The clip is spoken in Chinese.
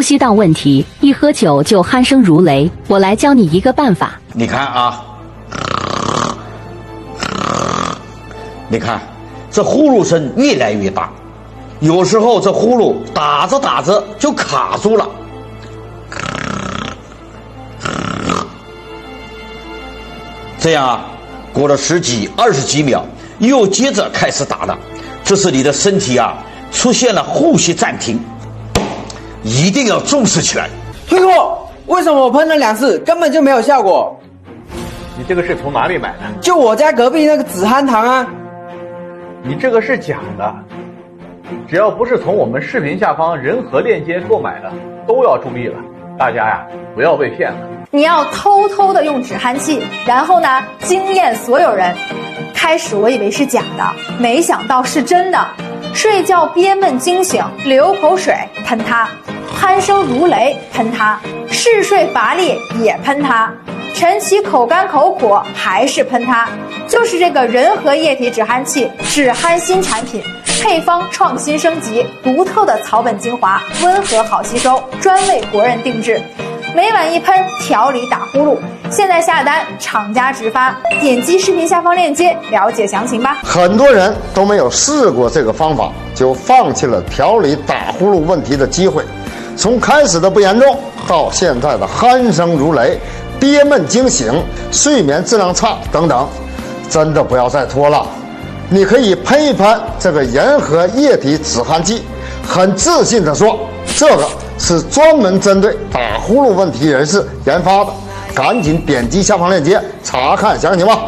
呼吸道问题，一喝酒就鼾声如雷。我来教你一个办法。你看啊，你看这呼噜声越来越大，有时候这呼噜打着打着就卡住了。这样啊，过了10几、20几秒，又接着开始打了。这是你的身体啊出现了呼吸暂停，一定要重视起来。退货！为什么我喷了2次根本就没有效果？你这个是从哪里买的？就我家隔壁那个止鼾堂啊！你这个是假的，只要不是从我们视频下方人和链接购买的，都要注意了。大家呀，不要被骗了。你要偷偷的用止鼾器，然后呢，惊艳所有人。开始我以为是假的，没想到是真的。睡觉憋闷惊醒，流口水喷它，鼾声如雷喷它，嗜睡乏力也喷它，晨起口干口苦还是喷它。就是这个人和液体止鼾器，止鼾新产品，配方创新升级，独特的草本精华，温和好吸收，专为国人定制。每晚一喷，调理打呼噜。现在下单，厂家直发，点击视频下方链接了解详情吧。很多人都没有试过这个方法，就放弃了调理打呼噜问题的机会。从开始的不严重，到现在的鼾声如雷、憋闷惊醒、睡眠质量差等等，真的不要再拖了。你可以喷一喷这个人和液体止鼾剂，很自信地说，这个是专门针对打呼噜问题人士研发的。赶紧点击下方链接查看详情吧。